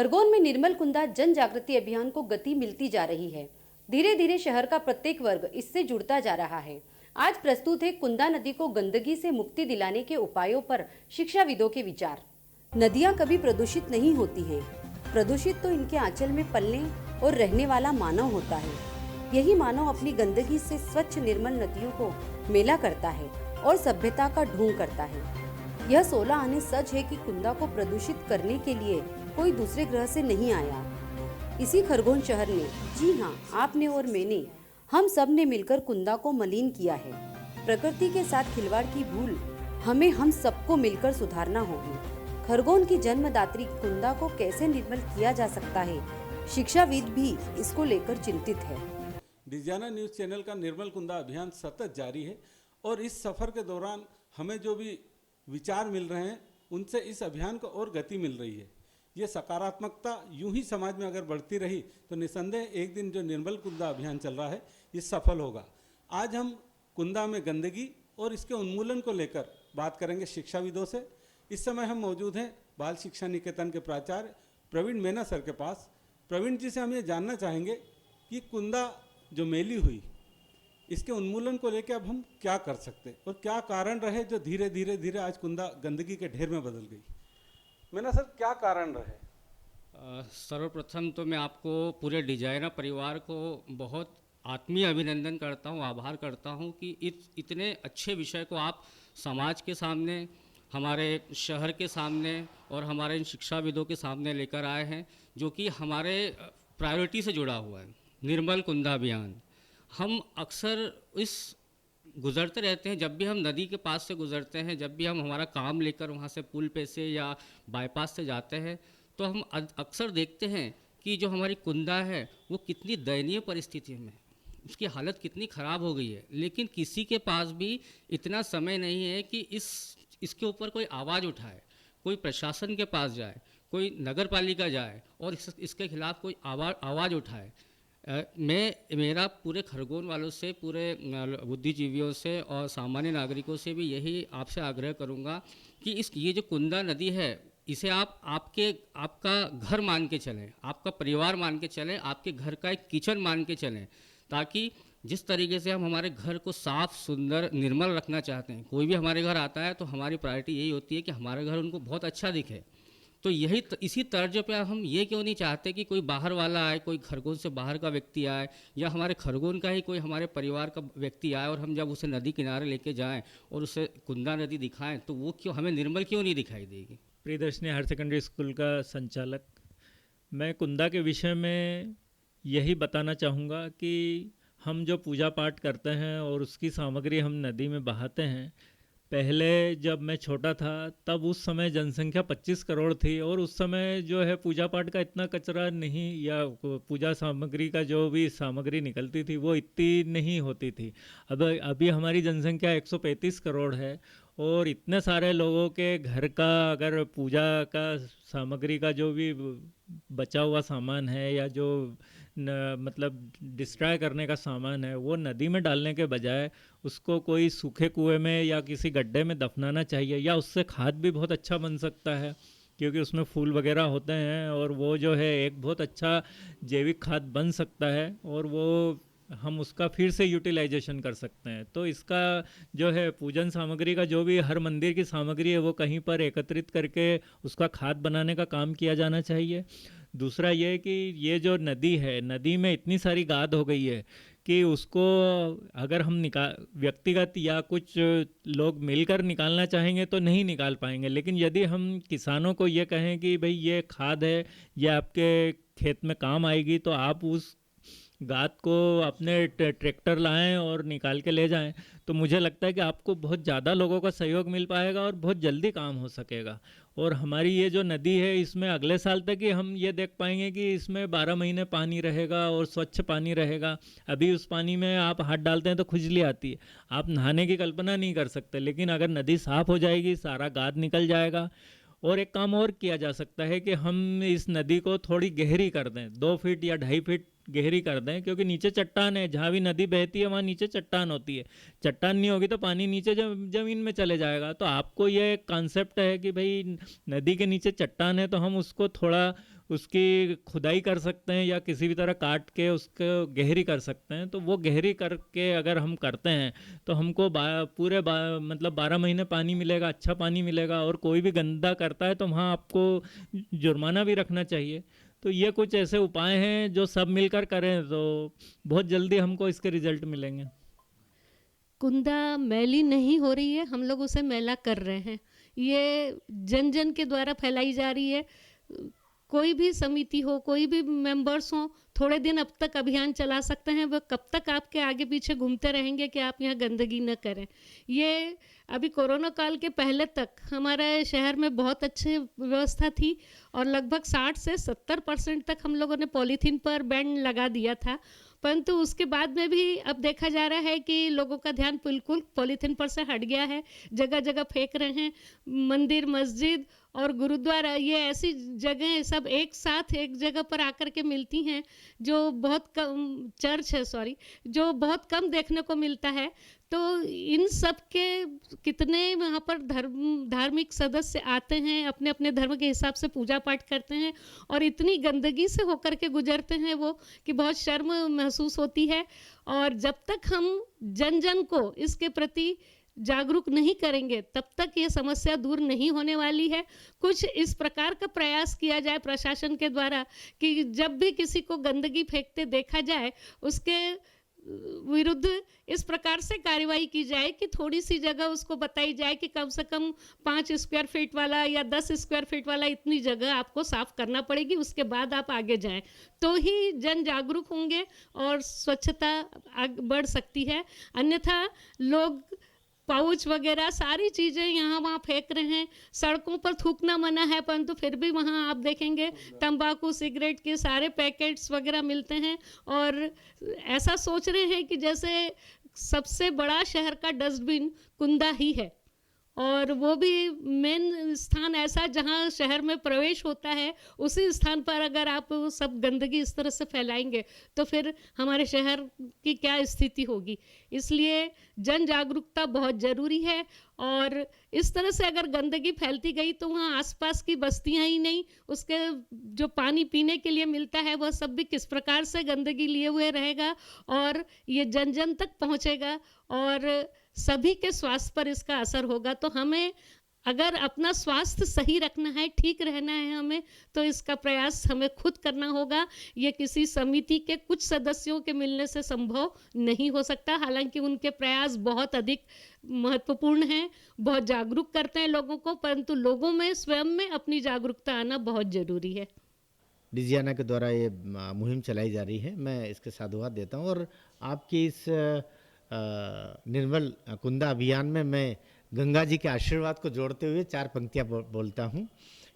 खरगोन में निर्मल कुंदा जन जागृति अभियान को गति मिलती जा रही है। धीरे धीरे शहर का प्रत्येक वर्ग इससे जुड़ता जा रहा है। आज प्रस्तुत है कुंदा नदी को गंदगी से मुक्ति दिलाने के उपायों पर शिक्षाविदों के विचार। नदियां कभी प्रदूषित नहीं होती हैं। प्रदूषित तो इनके आंचल में पलने और रहने वाला मानव होता है। यही मानव अपनी गंदगी से स्वच्छ निर्मल नदियों को मेला करता है और सभ्यता का ढोंग करता है। यह 16 आने सच है कि कुंदा को प्रदूषित करने के लिए कोई दूसरे ग्रह से नहीं आया। इसी खरगोन शहर ने, जी हाँ, आपने और मैंने, हम सब ने मिलकर कुंदा को मलिन किया है। प्रकृति के साथ खिलवाड़ की भूल हमें हम सबको मिलकर सुधारना होगी। खरगोन की जन्मदात्री कुंदा को कैसे निर्मल किया जा सकता है, शिक्षाविद भी इसको लेकर चिंतित है। डिजाना न्यूज़ चैनल का निर्मल कुंदा अभियान सतत जारी है और इस सफ़र के दौरान हमें जो भी विचार मिल रहे हैं उनसे इस अभियान को और गति मिल रही है। ये सकारात्मकता यूं ही समाज में अगर बढ़ती रही तो निसंदेह एक दिन जो निर्मल कुंदा अभियान चल रहा है ये सफल होगा। आज हम कुंदा में गंदगी और इसके उन्मूलन को लेकर बात करेंगे शिक्षाविदों से। इस समय हम मौजूद हैं बाल शिक्षा निकेतन के प्राचार्य प्रवीण मेना सर के पास। प्रवीण जी से हम ये जानना चाहेंगे कि कुंदा जो मेली हुई इसके उन्मूलन को लेकर अब हम क्या कर सकते और क्या कारण रहे जो धीरे धीरे आज कुंदा गंदगी के ढेर में बदल गई। मेना सर, क्या कारण रहे? सर्वप्रथम तो मैं आपको पूरे डिजाइनर परिवार को बहुत आत्मीय अभिनंदन करता हूँ, आभार करता हूँ कि इतने अच्छे विषय को आप समाज के सामने, हमारे शहर के सामने और हमारे इन शिक्षाविदों के सामने लेकर आए हैं, जो कि हमारे प्रायोरिटी से जुड़ा हुआ है। निर्मल कुंदा अभियान हम अक्सर इस गुज़रते रहते हैं, जब भी हम नदी के पास से गुज़रते हैं, जब भी हम हमारा काम लेकर वहाँ से पुल पे से या बाईपास से जाते हैं, तो हम अक्सर देखते हैं कि जो हमारी कुंदा है वो कितनी दयनीय परिस्थिति में, उसकी हालत कितनी ख़राब हो गई है। लेकिन किसी के पास भी इतना समय नहीं है कि इसके ऊपर कोई आवाज़ उठाए, कोई प्रशासन के पास जाए, कोई नगर पालिका जाए और इसके खिलाफ़ कोई आवाज़ उठाए। मेरा पूरे खरगोन वालों से, पूरे बुद्धिजीवियों से और सामान्य नागरिकों से भी यही आपसे आग्रह करूंगा कि ये जो कुंदा नदी है इसे आपका घर मान के चलें, आपका परिवार मान के चलें, आपके घर का एक किचन मान के चलें, ताकि जिस तरीके से हम हमारे घर को साफ़, सुंदर, निर्मल रखना चाहते हैं, कोई भी हमारे घर आता है तो हमारी प्रायोरिटी यही होती है कि हमारा घर उनको बहुत अच्छा दिखे। तो इसी तर्ज पे हम ये क्यों नहीं चाहते कि कोई बाहर वाला आए, कोई खरगोन से बाहर का व्यक्ति आए या हमारे खरगोन का ही कोई हमारे परिवार का व्यक्ति आए और हम जब उसे नदी किनारे लेके जाएं और उसे कुंदा नदी दिखाएं तो वो हमें निर्मल क्यों नहीं दिखाई देगी। प्रियदर्शनी हायर सेकेंडरी स्कूल का संचालक, मैं कुंदा के विषय में यही बताना चाहूँगा कि हम जो पूजा पाठ करते हैं और उसकी सामग्री हम नदी में बहाते हैं, पहले जब मैं छोटा था तब उस समय जनसंख्या 25 करोड़ थी और उस समय जो है पूजा पाठ का इतना कचरा नहीं, या पूजा सामग्री का जो भी सामग्री निकलती थी वो इतनी नहीं होती थी। अब अभी हमारी जनसंख्या 135 करोड़ है और इतने सारे लोगों के घर का अगर पूजा का सामग्री का जो भी बचा हुआ सामान है या जो मतलब डिस्ट्रॉय करने का सामान है वो नदी में डालने के बजाय उसको कोई सूखे कुएं में या किसी गड्ढे में दफनाना चाहिए, या उससे खाद भी बहुत अच्छा बन सकता है क्योंकि उसमें फूल वगैरह होते हैं और वो जो है एक बहुत अच्छा जैविक खाद बन सकता है और वो हम उसका फिर से यूटिलाइजेशन कर सकते हैं। तो इसका जो है पूजन सामग्री का जो भी हर मंदिर की सामग्री है वो कहीं पर एकत्रित करके उसका खाद बनाने का काम किया जाना चाहिए। दूसरा ये कि ये जो नदी है, नदी में इतनी सारी गाद हो गई है कि उसको अगर हम व्यक्तिगत या कुछ लोग मिलकर निकालना चाहेंगे तो नहीं निकाल पाएंगे। लेकिन यदि हम किसानों को ये कहें कि भाई ये खाद है, ये आपके खेत में काम आएगी, तो आप उस गाद को अपने ट्रैक्टर लाएं और निकाल के ले जाएं, तो मुझे लगता है कि आपको बहुत ज़्यादा लोगों का सहयोग मिल पाएगा और बहुत जल्दी काम हो सकेगा। और हमारी ये जो नदी है इसमें अगले साल तक ही हम ये देख पाएंगे कि इसमें 12 महीने पानी रहेगा और स्वच्छ पानी रहेगा। अभी उस पानी में आप हाथ डालते हैं तो खुजली आती है, आप नहाने की कल्पना नहीं कर सकते। लेकिन अगर नदी साफ़ हो जाएगी, सारा गाद निकल जाएगा। और एक काम और किया जा सकता है कि हम इस नदी को थोड़ी गहरी कर दें, 2 फीट या 2.5 फीट गहरी कर दें, क्योंकि नीचे चट्टान है। जहाँ भी नदी बहती है वहाँ नीचे चट्टान होती है। चट्टान नहीं होगी तो पानी नीचे ज़मीन में चले जाएगा। तो आपको ये कॉन्सेप्ट है कि भाई नदी के नीचे चट्टान है तो हम उसको थोड़ा उसकी खुदाई कर सकते हैं या किसी भी तरह काट के उसको गहरी कर सकते हैं। तो वो गहरी करके अगर हम करते हैं तो हमको मतलब 12 महीने पानी मिलेगा, अच्छा पानी मिलेगा। और कोई भी गंदा करता है तो वहाँ आपको जुर्माना भी रखना चाहिए। तो ये कुछ ऐसे उपाय हैं जो सब मिलकर करें तो बहुत जल्दी हमको इसके रिजल्ट मिलेंगे। कुंदा मैली नहीं हो रही है, हम लोग उसे मैला कर रहे हैं। ये जन जन के द्वारा फैलाई जा रही है। कोई भी समिति हो, कोई भी मेंबर्स हो, थोड़े दिन अब तक अभियान चला सकते हैं। वह कब तक आपके आगे पीछे घूमते रहेंगे कि आप यहाँ गंदगी न करें। ये अभी कोरोना काल के पहले तक हमारे शहर में बहुत अच्छी व्यवस्था थी और लगभग 60 से 70% तक हम लोगों ने पॉलीथीन पर बैन लगा दिया था। परंतु उसके बाद में भी अब देखा जा रहा है कि लोगों का ध्यान बिल्कुल पॉलीथीन पर से हट गया है, जगह जगह फेंक रहे हैं। मंदिर, मस्जिद और गुरुद्वारा, ये ऐसी जगह सब एक साथ एक जगह पर आकर के मिलती हैं जो बहुत कम, चर्च है सॉरी, जो बहुत कम देखने को मिलता है। तो इन सब के कितने वहाँ पर धार्मिक सदस्य आते हैं, अपने अपने धर्म के हिसाब से पूजा पाठ करते हैं और इतनी गंदगी से होकर के गुजरते हैं वो कि बहुत शर्म महसूस होती है। और जब तक हम जन जन को इसके प्रति जागरूक नहीं करेंगे तब तक ये समस्या दूर नहीं होने वाली है। कुछ इस प्रकार का प्रयास किया जाए प्रशासन के द्वारा कि जब भी किसी को गंदगी फेंकते देखा जाए उसके विरुद्ध इस प्रकार से कार्रवाई की जाए कि थोड़ी सी जगह उसको बताई जाए कि कम से कम 5 स्क्वायर फीट वाला या 10 स्क्वायर फीट वाला इतनी जगह आपको साफ करना पड़ेगी, उसके बाद आप आगे जाएं। तो ही जन जागरूक होंगे और स्वच्छता बढ़ सकती है। अन्यथा लोग पाउच वगैरह सारी चीज़ें यहाँ वहाँ फेंक रहे हैं। सड़कों पर थूकना मना है, परंतु फिर भी वहाँ आप देखेंगे तंबाकू, सिगरेट के सारे पैकेट्स वगैरह मिलते हैं और ऐसा सोच रहे हैं कि जैसे सबसे बड़ा शहर का डस्टबिन कुंदा ही है और वो भी मेन स्थान ऐसा जहाँ शहर में प्रवेश होता है, उसी स्थान पर अगर आप सब गंदगी इस तरह से फैलाएंगे तो फिर हमारे शहर की क्या स्थिति होगी। इसलिए जन जागरूकता बहुत ज़रूरी है और इस तरह से अगर गंदगी फैलती गई तो वहाँ आसपास की बस्तियाँ ही नहीं, उसके जो पानी पीने के लिए मिलता है वह सब भी किस प्रकार से गंदगी लिए हुए रहेगा और ये जन जन तक पहुँचेगा और सभी के स्वास्थ्य पर इसका असर होगा। तो हमें अगर अपना स्वास्थ्य सही रखना है, ठीक रहना है हमें, तो इसका प्रयास हमें खुद करना होगा। ये किसी समिति के कुछ सदस्यों के मिलने से संभव नहीं हो सकता। हालांकि उनके प्रयास बहुत अधिक महत्वपूर्ण हैं, बहुत जागरूक करते हैं लोगों को, परंतु लोगों में स्वयं में अपनी जागरूकता आना बहुत ज़रूरी है। डिजियाना के द्वारा ये मुहिम चलाई जा रही है, मैं इसके साधुवाद देता हूँ। और आपकी इस निर्मल कुंदा अभियान में मैं गंगा जी के आशीर्वाद को जोड़ते हुए 4 पंक्तियाँ बोलता हूँ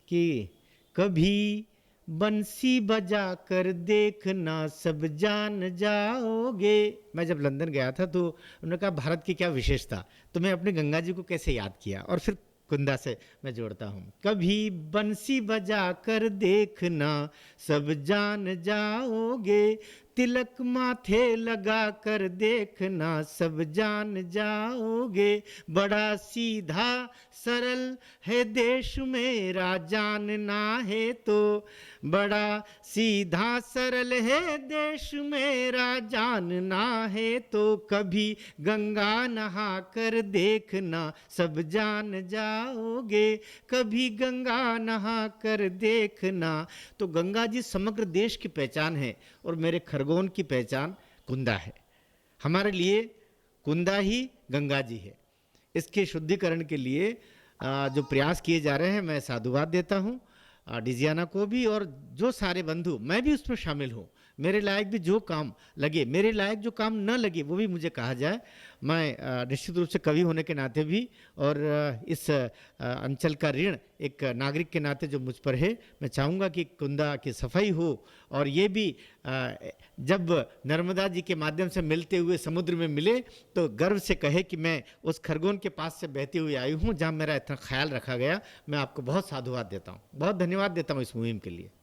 कि कभी बंसी बजा कर देखना सब जान जाओगे। मैं जब लंदन गया था तो उन्होंने कहा भारत की क्या विशेषता, तो मैं अपने गंगा जी को कैसे याद किया और फिर कुंदा से मैं जोड़ता हूँ। कभी बंसी बजा कर देखना सब जान जाओगे, तिलक माथे लगा कर देखना सब जान जाओगे, बड़ा सीधा सरल है देश मेरा जानना है तो, बड़ा सीधा सरल है देश मेरा जानना है तो, कभी गंगा नहा कर देखना सब जान जाओगे, कभी गंगा नहा कर देखना। तो गंगा जी समग्र देश की पहचान है और मेरे खरगोन की पहचान कुंदा है। हमारे लिए कुंदा ही गंगा जी है। इसके शुद्धिकरण के लिए जो प्रयास किए जा रहे हैं मैं साधुवाद देता हूँ डिजियाना को भी, और जो सारे बंधु, मैं भी उसमें शामिल हूँ। मेरे लायक भी जो काम लगे, मेरे लायक जो काम न लगे वो भी मुझे कहा जाए। मैं निश्चित रूप से कवि होने के नाते भी और इस अंचल का ऋण एक नागरिक के नाते जो मुझ पर है, मैं चाहूँगा कि कुंदा की सफाई हो और ये भी जब नर्मदा जी के माध्यम से मिलते हुए समुद्र में मिले तो गर्व से कहे कि मैं उस खरगोन के पास से बहती हुई आई हूँ जहाँ मेरा इतना ख्याल रखा गया। मैं आपको बहुत साधुवाद देता हूँ, बहुत धन्यवाद देता हूँ इस मुहिम के लिए।